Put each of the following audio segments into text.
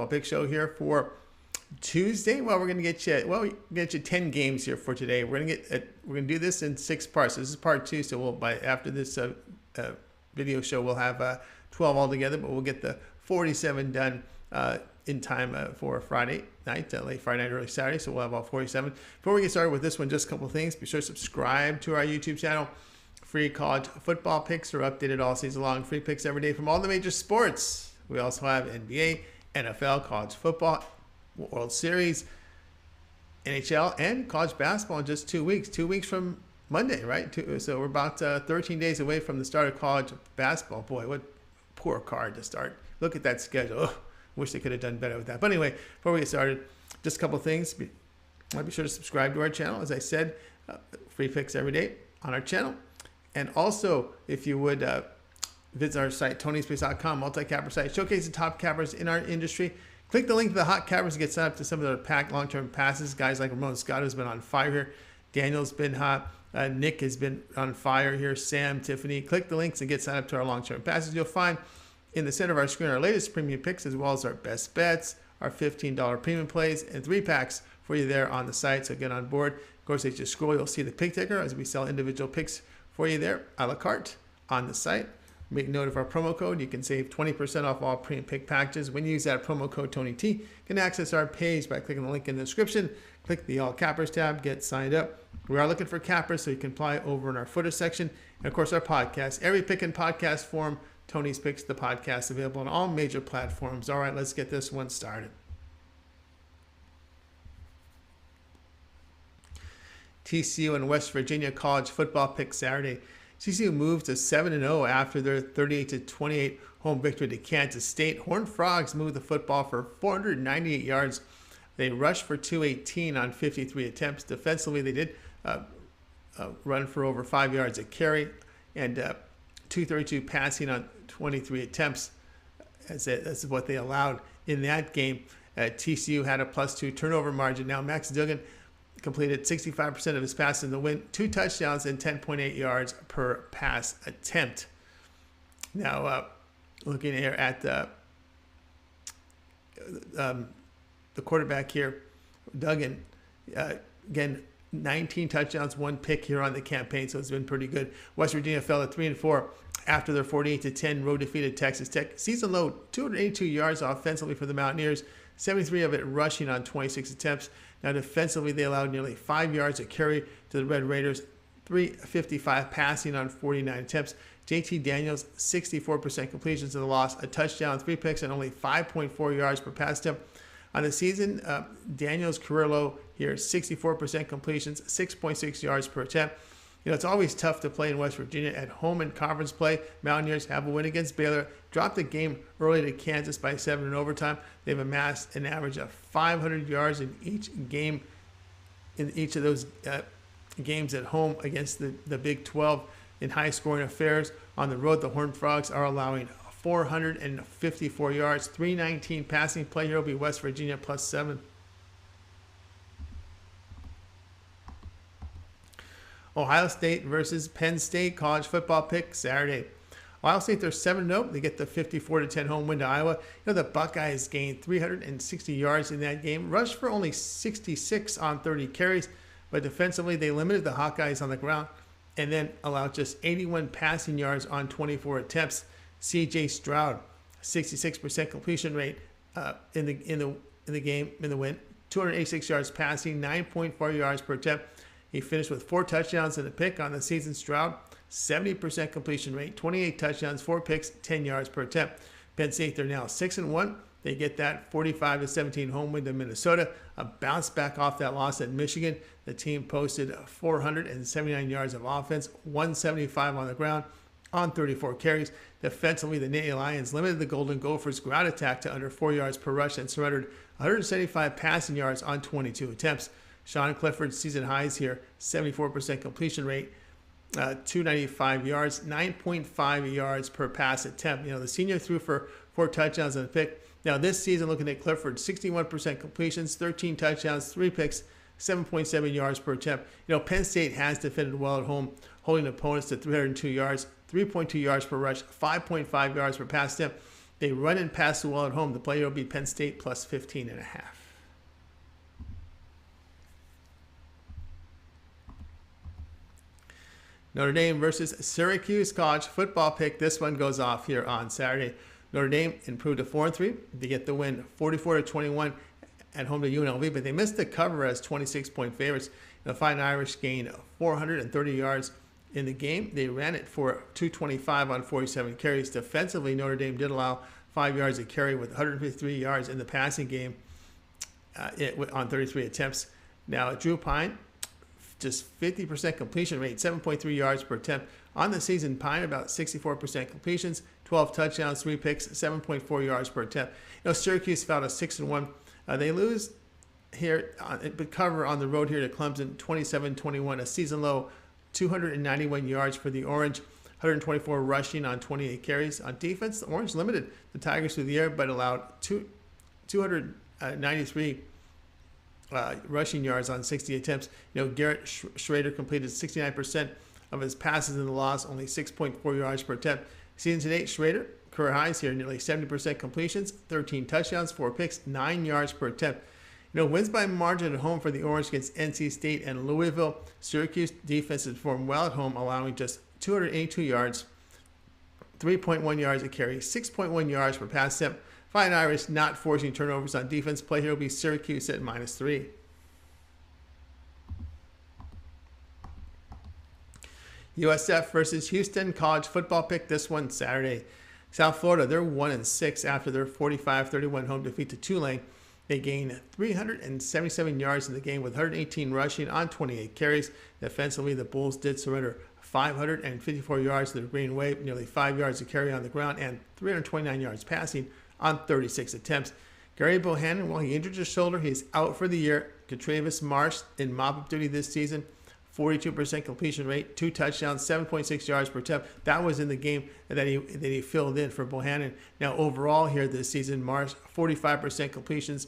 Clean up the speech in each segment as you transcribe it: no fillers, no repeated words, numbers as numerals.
Big show here for Tuesday. Well, we're gonna get you 10 games here for today. We're gonna do this in 6 parts. So this is part 2. So after this video show, we'll have 12 altogether, but we'll get the 47 done in time for Friday night, late Friday night, early Saturday. So we'll have all 47. Before we get started with this one, just a couple of things. Be sure to subscribe to our YouTube channel. Free college football picks are updated all season long. Free picks every day from all the major sports. We also have NBA, NFL, college football, World Series, NHL, and college basketball in just 2 weeks. 2 weeks from Monday, right? So we're about 13 days away from the start of college basketball. Boy, what poor card to start. Look at that schedule. Ugh, wish they could have done better with that. But anyway, before we get started, just a couple of things. Be sure to subscribe to our channel. As I said, free picks every day on our channel. And also, if you would visit our site, tonyspace.com, multi-capper site, showcase the top cappers in our industry. Click the link to the hot cappers to get set up to some of the packed long-term passes. Guys like Ramon Scott has been on fire here. Daniel's been hot. Nick has been on fire here. Sam, Tiffany. Click the links and get signed up to our long-term passes. You'll find in the center of our screen our latest premium picks, as well as our best bets, our $15 premium plays, and 3-packs for you there on the site. So get on board. Of course, as you scroll, you'll see the pick ticker as we sell individual picks for you there, a la carte on the site. Make note of our promo code. You can save 20% off all premium pick packages. When you use that promo code TonyT, you can access our page by clicking the link in the description. Click the All Cappers tab, get signed up. We are looking for cappers, so you can apply over in our footer section. And of course, our podcast, every pick and podcast form, Tony's Picks, the podcast, available on all major platforms. All right, let's get this one started. TCU and West Virginia college football pick Saturday. TCU moved to 7-0 after their 38-28 home victory to Kansas State. Horned Frogs moved the football for 498 yards. They rushed for 218 on 53 attempts. Defensively, they did run for over 5 yards a carry and 232 passing on 23 attempts. That's what they allowed in that game. TCU had a +2 turnover margin. Now Max Duggan completed 65% of his passes in the win, 2 touchdowns and 10.8 yards per pass attempt. Now, looking here at the quarterback here, Duggan, again, 19 touchdowns, 1 pick here on the campaign, so it's been pretty good. West Virginia fell to 3-4 after their 48-10 road defeat at Texas Tech. Season low, 282 yards offensively for the Mountaineers, 73 of it rushing on 26 attempts. Now defensively, they allowed nearly 5 yards a carry to the Red Raiders, 355 passing on 49 attempts. JT Daniels, 64% completions of the loss, a touchdown, 3 picks, and only 5.4 yards per pass attempt. On the season, Daniels' career low here, 64% completions, 6.6 yards per attempt. You know, it's always tough to play in West Virginia at home in conference play. Mountaineers have a win against Baylor, dropped the game early to Kansas by 7 in overtime. They've amassed an average of 500 yards in each game, in each of those games at home against the Big 12 in high-scoring affairs. On the road, the Horned Frogs are allowing 454 yards, 319 passing. Play here will be West Virginia +7. Ohio State versus Penn State college football pick Saturday. Ohio State, they're 7-0. They get the 54-10 home win to Iowa. You know, the Buckeyes gained 360 yards in that game, rushed for only 66 on 30 carries, but defensively they limited the Hawkeyes on the ground and then allowed just 81 passing yards on 24 attempts. C.J. Stroud, 66% completion rate in the game, in the win, 286 yards passing, 9.4 yards per attempt. He finished with 4 touchdowns and a pick on the season. Stroud, 70% completion rate, 28 touchdowns, 4 picks, 10 yards per attempt. Penn State, they're now 6-1. They get that 45-17 home win to Minnesota. A bounce back off that loss at Michigan. The team posted 479 yards of offense, 175 on the ground on 34 carries. Defensively, the Nittany Lions limited the Golden Gophers' ground attack to under 4 yards per rush and surrendered 175 passing yards on 22 attempts. Sean Clifford's season highs here, 74% completion rate, 295 yards, 9.5 yards per pass attempt. You know, the senior threw for 4 touchdowns and a pick. Now this season, looking at Clifford, 61% completions, 13 touchdowns, 3 picks, 7.7 yards per attempt. You know, Penn State has defended well at home, holding opponents to 302 yards, 3.2 yards per rush, 5.5 yards per pass attempt. They run and pass the well at home. The play will be Penn State plus 15.5. Notre Dame versus Syracuse college football pick. This one goes off here on Saturday. Notre Dame improved to 4-3. They get the win 44-21 at home to UNLV, but they missed the cover as 26-point favorites. The Fighting Irish gained 430 yards in the game. They ran it for 225 on 47 carries. Defensively, Notre Dame did allow 5 yards a carry with 153 yards in the passing game on 33 attempts. Now, Drew Pine, just 50% completion rate, 7.3 yards per attempt. On the season, Pine about 64% completions, 12 touchdowns, 3 picks, 7.4 yards per attempt. Syracuse fell to 6-1. They lose here, but cover on the road here to Clemson, 27-21, a season low, 291 yards for the Orange, 124 rushing on 28 carries. On defense, the Orange limited the Tigers through the air, but allowed 293 rushing yards on 60 attempts. Garrett Schrader completed 69% of his passes in the loss, only 6.4 yards per attempt. Season to date, Schrader, career highs here, nearly 70% completions, 13 touchdowns, 4 picks, 9 yards per attempt. Wins by margin at home for the Orange against NC State and Louisville. Syracuse defenses performed well at home, allowing just 282 yards, 3.1 yards a carry, 6.1 yards per pass attempt. Fighting Irish not forcing turnovers on defense. Play here will be Syracuse at -3. USF versus Houston college football pick. This one Saturday. South Florida, they're 1-6 after their 45-31 home defeat to Tulane. They gained 377 yards in the game with 118 rushing on 28 carries. Defensively, the Bulls did surrender 554 yards to the Green Wave, nearly 5 yards a carry on the ground, and 329 yards passing on 36 attempts. Gary Bohannon, well, he injured his shoulder. He's out for the year. Travis Marsh in mop-up duty this season. 42% completion rate, 2 touchdowns, 7.6 yards per attempt. That was in the game that he filled in for Bohannon. Now, overall here this season, Marsh, 45% completions,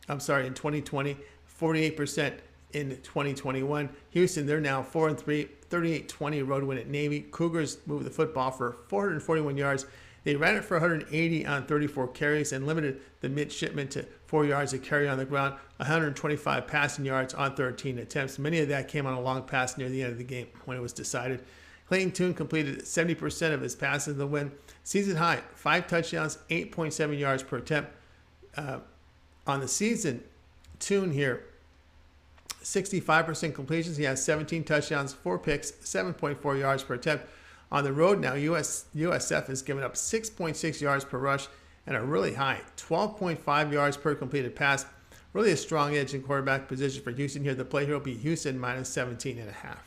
in 2020, 48% in 2021. Houston, they're now 4-3, 38-20 road win at Navy. Cougars moved the football for 441 yards. They ran it for 180 on 34 carries and limited the midshipmen to 4 yards a carry on the ground, 125 passing yards on 13 attempts. Many of that came on a long pass near the end of the game when it was decided. Clayton Tune completed 70% of his passes in the win. Season high, 5 touchdowns, 8.7 yards per attempt. On the season, Tune here, 65% completions. He has 17 touchdowns, 4 picks, 7.4 yards per attempt. On the road now, USF has given up 6.6 yards per rush and a really high 12.5 yards per completed pass. Really a strong edge in quarterback position for Houston here. The play here will be Houston -17.5.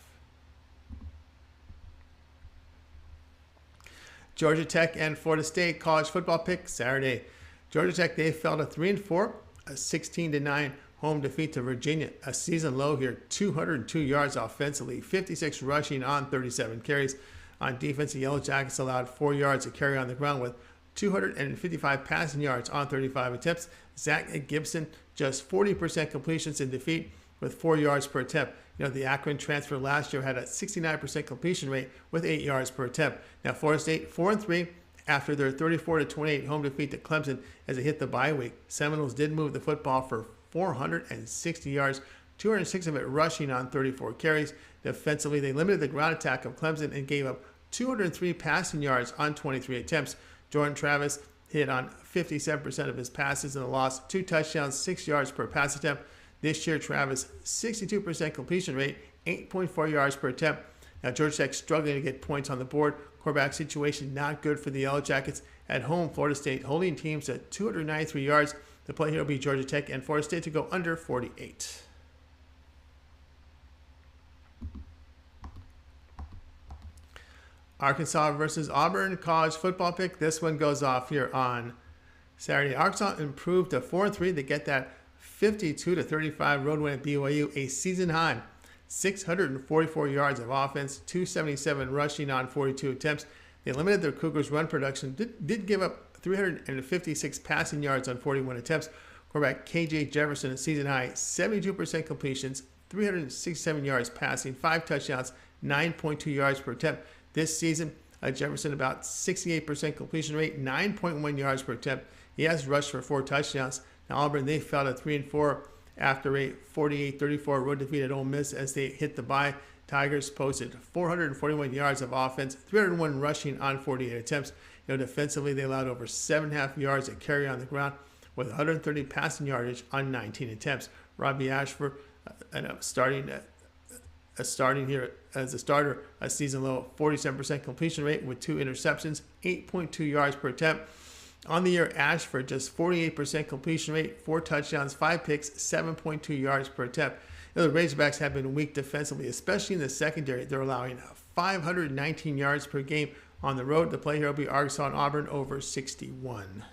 Georgia Tech and Florida State college football pick Saturday. Georgia Tech, they fell to 3-4, a 16-9 home defeat to Virginia. A season low here, 202 yards offensively, 56 rushing on 37 carries. On defense, the Yellow Jackets allowed 4 yards a carry on the ground with 255 passing yards on 35 attempts. Zach Gibson, just 40% completions in defeat with 4 yards per attempt. The Akron transfer last year had a 69% completion rate with 8 yards per attempt. Now, Florida State 4-3 after their 34-28 home defeat to Clemson as they hit the bye week. Seminoles did move the football for 460 yards, 206 of it rushing on 34 carries. Defensively, they limited the ground attack of Clemson and gave up 203 passing yards on 23 attempts. Jordan Travis hit on 57% of his passes in the loss, 2 touchdowns, 6 yards per pass attempt. This year, Travis, 62% completion rate, 8.4 yards per attempt. Now, Georgia Tech struggling to get points on the board. Quarterback situation not good for the Yellow Jackets. At home, Florida State holding teams at 293 yards. The play here will be Georgia Tech and Florida State to go under 48. Arkansas versus Auburn college football pick. This one goes off here on Saturday. Arkansas improved to 4-3. They get that 52-35 road win at BYU, a season high. 644 yards of offense, 277 rushing on 42 attempts. They limited their Cougars' run production. Did give up 356 passing yards on 41 attempts. Quarterback KJ Jefferson, a season high, 72% completions, 367 yards passing, 5 touchdowns, 9.2 yards per attempt. This season, Jefferson about 68% completion rate, 9.1 yards per attempt. He has rushed for 4 touchdowns. Now Auburn, they fell to 3-4 after a 48-34 road defeat at Ole Miss as they hit the bye. Tigers posted 441 yards of offense, 301 rushing on 48 attempts. Defensively, they allowed over 7.5 yards a carry on the ground with 130 passing yardage on 19 attempts. Robbie Ashford starting here as a starter, a season low 47% completion rate with 2 interceptions, 8.2 yards per attempt. On the year, Ashford just 48% completion rate, 4 touchdowns, 5 picks, 7.2 yards per attempt. The Razorbacks have been weak defensively, especially in the secondary. They're allowing 519 yards per game on the road. The play here will be Arkansas and Auburn over 61.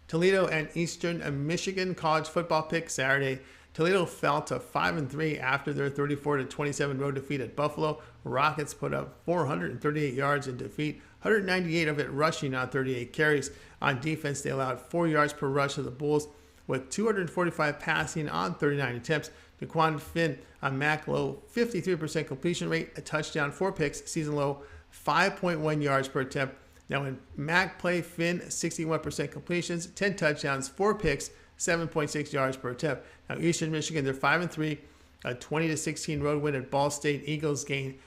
Toledo and Eastern Michigan college football pick Saturday. Toledo fell to 5-3 after their 34-27 road defeat at Buffalo. Rockets put up 438 yards in defeat, 198 of it rushing on 38 carries. On defense, they allowed 4 yards per rush to the Bulls with 245 passing on 39 attempts. Daquan Finn, a MAC low 53% completion rate, a touchdown, 4 picks, season low 5.1 yards per attempt. Now in MAC play, Finn 61% completions, 10 touchdowns, 4 picks, 7.6 yards per attempt. Now Eastern Michigan, they're 5-3, a 20-16 road win at Ball State. Eagles gained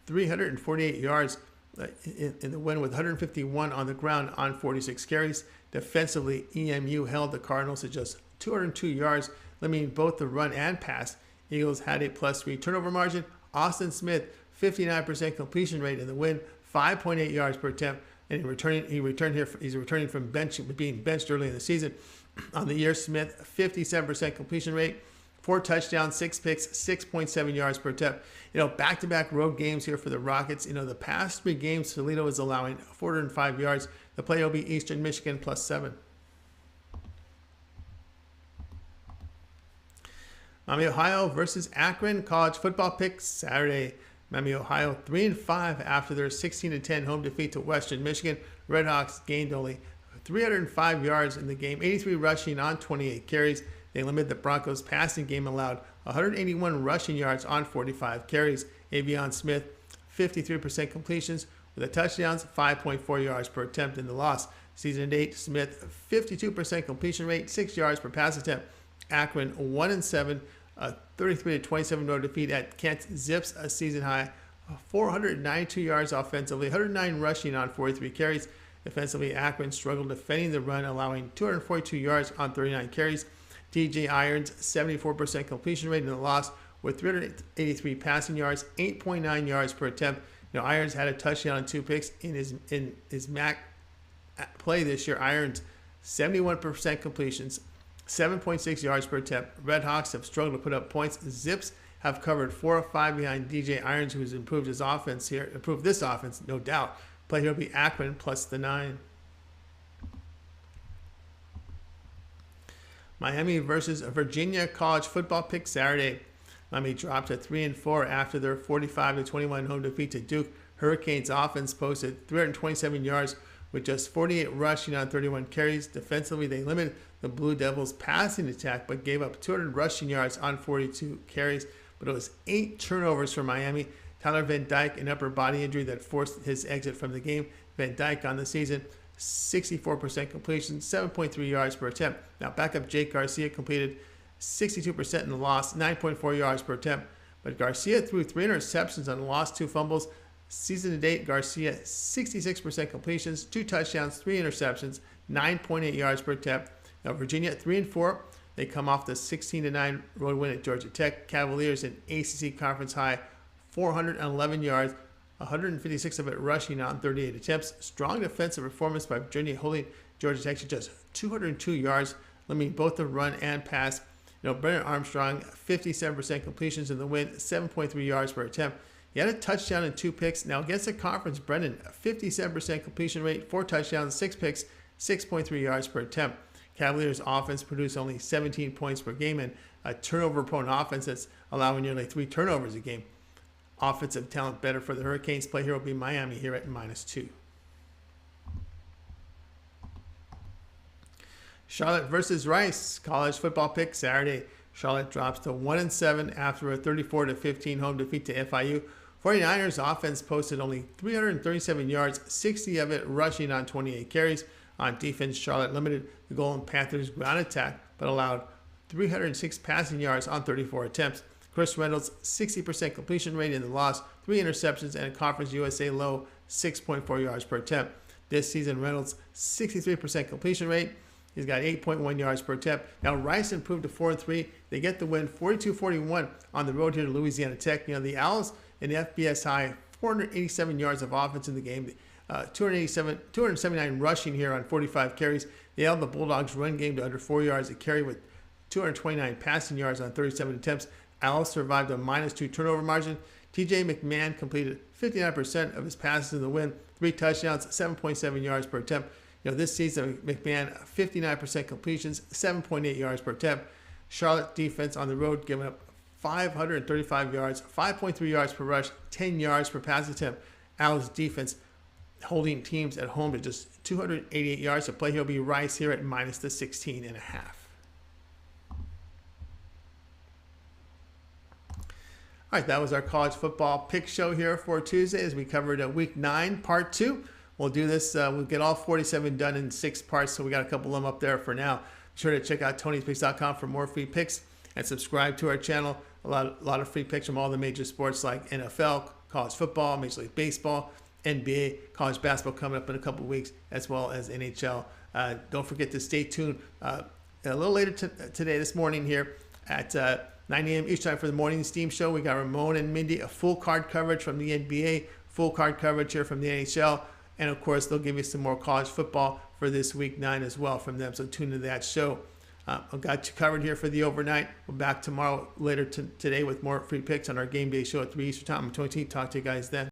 348 yards in the win with 151 on the ground on 46 carries. Defensively, EMU held the Cardinals to just 202 yards, limiting both the run and pass. Eagles had a +3 turnover margin. Austin Smith, 59% completion rate in the win, 5.8 yards per attempt. And he's returning from being benched early in the season. On the year, Smith, 57% completion rate, 4 touchdowns, 6 picks, 6.7 yards per attempt. Back-to-back road games here for the Rockets. The past 3 games, Toledo is allowing 405 yards. The play will be Eastern Michigan +7. Miami, Ohio versus Akron college football pick Saturday. Miami, Ohio 3-5 after their 16-10 home defeat to Western Michigan. Redhawks gained only 305 yards in the game, 83 rushing on 28 carries. They limited the Broncos' passing game, allowed 181 rushing yards on 45 carries. Avion Smith, 53% completions with the touchdowns, 5.4 yards per attempt in the loss. Season to date, Smith, 52% completion rate, 6 yards per pass attempt. Akron 1-7, a 33-27 road defeat at Kent. Zips a season high, 492 yards offensively, 109 rushing on 43 carries. Defensively, Akron struggled defending the run, allowing 242 yards on 39 carries. DJ Irons, 74% completion rate in the loss with 383 passing yards, 8.9 yards per attempt. Irons had a touchdown and 2 picks in his MAC play this year. Irons, 71% completions, 7.6 yards per attempt. Redhawks have struggled to put up points. Zips have covered 4 of 5 behind DJ Irons, who has improved this offense, no doubt. Play here will be Akron +9. Miami versus Virginia college football pick Saturday. Miami dropped to 3-4 after their 45-21 home defeat to Duke. Hurricanes offense posted 327 yards with just 48 rushing on 31 carries. Defensively, they limited the Blue Devils' passing attack but gave up 200 rushing yards on 42 carries. But it was 8 turnovers for Miami. Tyler Van Dyke, an upper body injury that forced his exit from the game. Van Dyke on the season, 64% completion, 7.3 yards per attempt. Now, backup Jake Garcia completed 62% in the loss, 9.4 yards per attempt. But Garcia threw 3 interceptions and lost 2 fumbles. Season to date, Garcia, 66% completions, 2 touchdowns, 3 interceptions, 9.8 yards per attempt. Now, Virginia 3-4. They come off the 16-9 road win at Georgia Tech. Cavaliers, an ACC conference high, 411 yards, 156 of it rushing on 38 attempts. Strong defensive performance by Virginia, holding Georgia Tech to just 202 yards, limiting both the run and pass. Brennan Armstrong, 57% completions in the win, 7.3 yards per attempt. He had a touchdown and 2 picks. Now against the conference, Brennan, 57% completion rate, 4 touchdowns, 6 picks, 6.3 yards per attempt. Cavaliers offense produced only 17 points per game and a turnover-prone offense that's allowing nearly 3 turnovers a game. Offensive talent better for the Hurricanes. Play here will be Miami here at -2. Charlotte versus Rice college football pick Saturday. Charlotte drops to 1-7 after a 34-15 home defeat to FIU. 49ers offense posted only 337 yards, 60 of it rushing on 28 carries. On defense, Charlotte limited the Golden Panthers' ground attack, but allowed 306 passing yards on 34 attempts. Chris Reynolds' 60% completion rate in the loss, 3 interceptions, and a Conference USA low 6.4 yards per attempt. This season, Reynolds' 63% completion rate. He's got 8.1 yards per attempt. Now, Rice improved to 4-3. They get the win 42-41 on the road here to Louisiana Tech. The Owls in FBS high, 487 yards of offense in the game. 279 rushing here on 45 carries. They held the Bulldogs' run game to under 4 yards a carry with 229 passing yards on 37 attempts. Owls survived a -2 turnover margin. TJ McMahon completed 59% of his passes in the win, 3 touchdowns, 7.7 yards per attempt. This season, McMahon 59% completions, 7.8 yards per attempt. Charlotte defense on the road giving up 535 yards, 5.3 yards per rush, 10 yards per pass attempt. Owls defense holding teams at home to just 288 yards. The play here will be Rice here at -16.5. All right, that was our college football pick show here for Tuesday as we covered Week 9, Part 2. We'll do this. We'll get all 47 done in 6 parts, so we got a couple of them up there for now. Be sure to check out Tony'sPicks.com for more free picks and subscribe to our channel. A lot of free picks from all the major sports like NFL, college football, Major League Baseball, NBA, college basketball coming up in a couple of weeks, as well as NHL. Don't forget to stay tuned a little later today, this morning here at 9 a.m. each time for the morning Steam Show. We got Ramon and Mindy, a full card coverage from the NBA, full card coverage here from the NHL, and of course they'll give you some more college football for this Week 9 as well from them. So tune into that show. I've got you covered here for the overnight. We're back tomorrow later today with more free picks on our game day show at 3 Eastern time. I'm Tony T. Talk to you guys then.